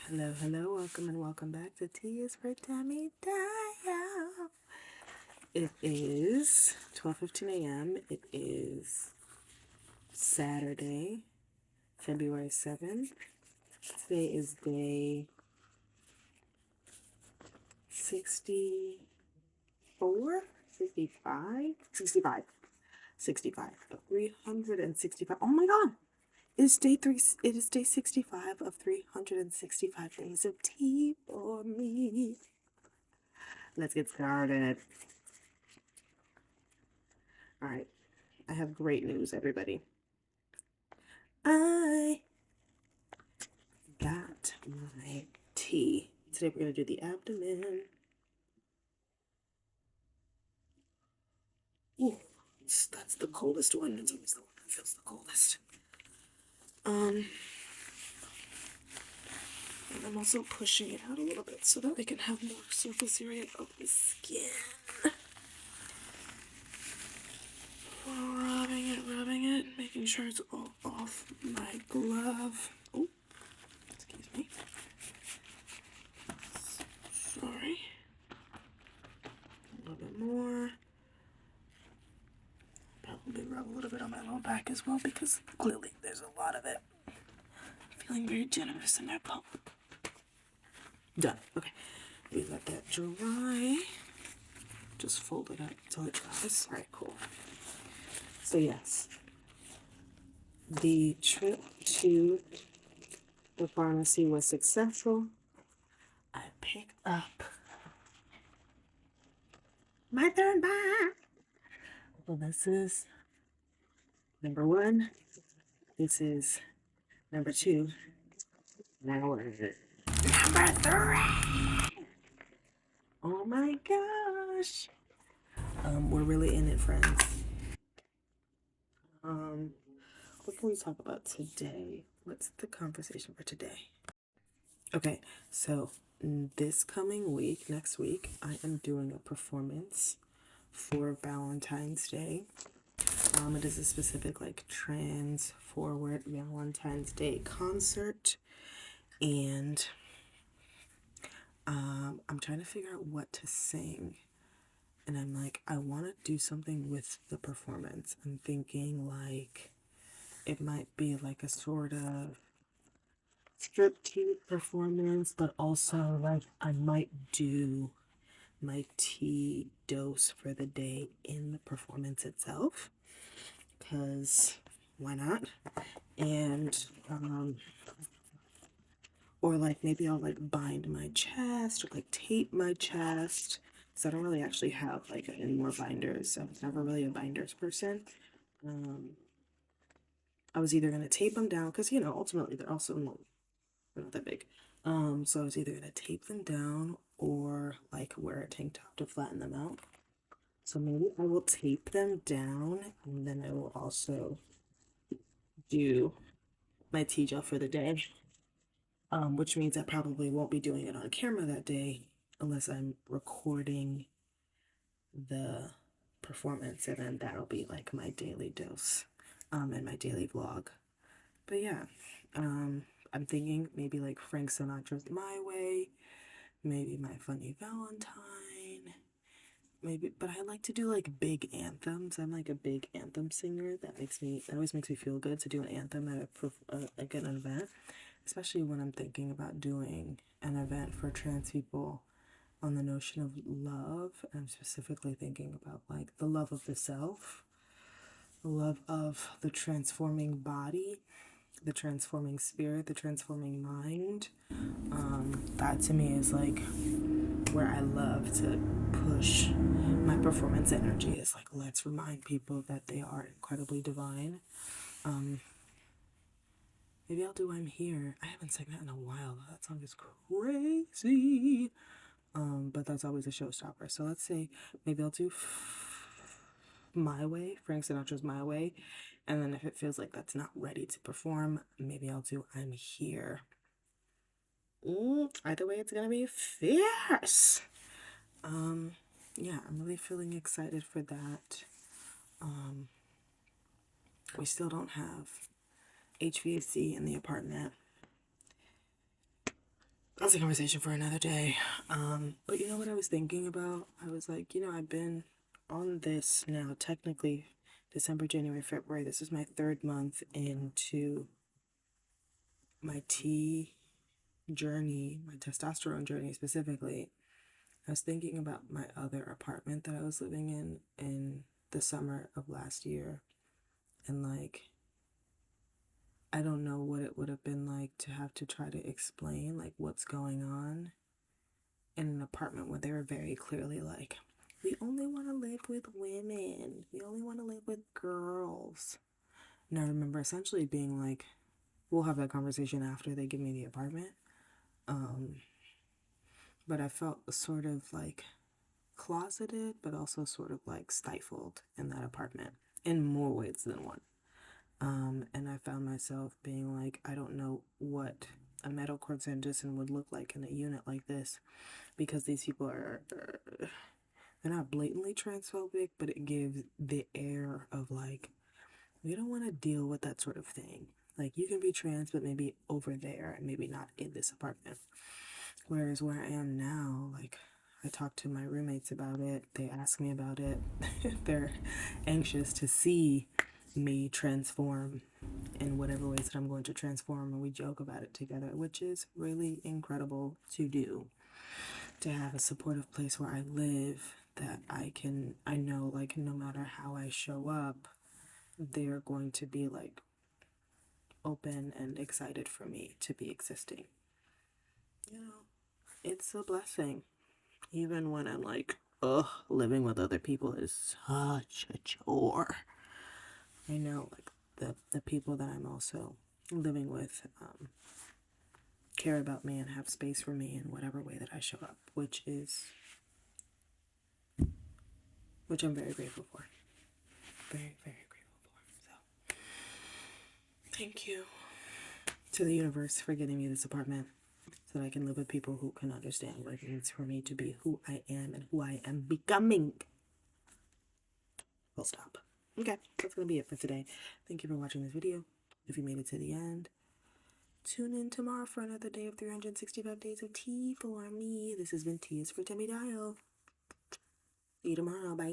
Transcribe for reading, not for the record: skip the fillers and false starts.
Hello, hello, welcome back to TisforTemidayo. It is 12:15 a.m. It is Saturday, February 7th. Today is day 64, 65, 65, 65, 365. Oh my God! It is day 65 of 365 days of tea for me. Let's get started. All right. I have great news, everybody. I got my tea. Today we're going to do the abdomen. Ooh, that's the coldest one. It's always the one that feels the coldest. And I'm also pushing it out a little bit so that we can have more surface area of the skin. Rubbing it, making sure it's all off my glove. Oh, excuse me. Sorry. A little bit more. Probably rub a little bit on my lower back as well because clearly there's a lot of it. Feeling very generous in that pump. Done. Okay. We let that dry. Just fold it up until it dries. Alright, cool. So yes, the trip to the pharmacy was successful. I picked up my third bag. Well, this is number 1. This is number 2. Now we're number 3. Oh my gosh. We're really in it, friends. What can we talk about today? What's the conversation for today? Okay, so this coming week, next week, I am doing a performance for Valentine's Day. It is a specific trans forward Valentine's Day concert, and I'm trying to figure out what to sing. And I'm like, I want to do something with the performance. I'm thinking it might be like a sort of striptease performance, but also I might do my tea dose for the day in the performance itself, because why not? And or maybe I'll bind my chest or tape my chest, because I don't really actually have any more binders. So I was never really a binders person. I was either going to tape them down because ultimately they're also not that big. So I was either going to tape them down or wear a tank top to flatten them out. So maybe I will tape them down, and then I will also do my tea gel for the day. Which means I probably won't be doing it on camera that day unless I'm recording the performance, and then that'll be my daily dose and my daily vlog. But yeah, I'm thinking maybe Frank Sinatra's My Way, maybe My Funny Valentine, maybe, but I like to do big anthems. I'm a big anthem singer. That always makes me feel good to do an anthem at an event, especially when I'm thinking about doing an event for trans people on the notion of love. I'm specifically thinking about the love of the self, the love of the transforming body, the transforming spirit, the transforming mind. That to me is where I love to push my performance energy, is let's remind people that they are incredibly divine. Maybe I'll do I'm Here. I haven't sang that in a while. That song is crazy. But that's always a showstopper. So let's say maybe I'll do My Way, Frank Sinatra's My Way. And then if it feels like that's not ready to perform, maybe I'll do I'm Here. Either way, it's gonna be fierce. Yeah, I'm really feeling excited for that. We still don't have HVAC in the apartment. That's a conversation for another day. But you know what I was thinking about? I was like, I've been on this now, technically December, January, February. This is my third month into my T journey, my testosterone journey specifically. I was thinking about my other apartment that I was living in the summer of last year. And like, I don't know what it would have been like to have to try to explain like what's going on in an apartment where they were very clearly like, we only want to live with women. We only want to live with girls. And I remember essentially being like, we'll have that conversation after they give me the apartment. But I felt sort of like closeted, but also sort of like stifled in that apartment in more ways than one. And I found myself being like, I don't know what a metalcore transition would look like in a unit like this, because these people are, they're not blatantly transphobic, but it gives the air of like, we don't want to deal with that sort of thing. Like, you can be trans, but maybe over there and maybe not in this apartment. Whereas where I am now, like, I talk to my roommates about it. They ask me about it. They're anxious to see me transform in whatever ways that I'm going to transform, and we joke about it together, which is really incredible to do. To have a supportive place where I live that I know, like, no matter how I show up, they're going to be like open and excited for me to be existing. You know, it's a blessing. Even when I'm like, ugh, living with other people is such a chore. I know, like, the people that I'm also living with care about me and have space for me in whatever way that I show up, which I'm very grateful for. Very, very grateful for. So, thank you to the universe for getting me this apartment so that I can live with people who can understand what it means for me to be who I am and who I am becoming. Full stop. Okay, that's gonna be it for today. Thank you for watching this video. If you made it to the end, tune in tomorrow for another day of 365 days of tea for me. This has been Tea is for Temidayo. See you tomorrow. Bye.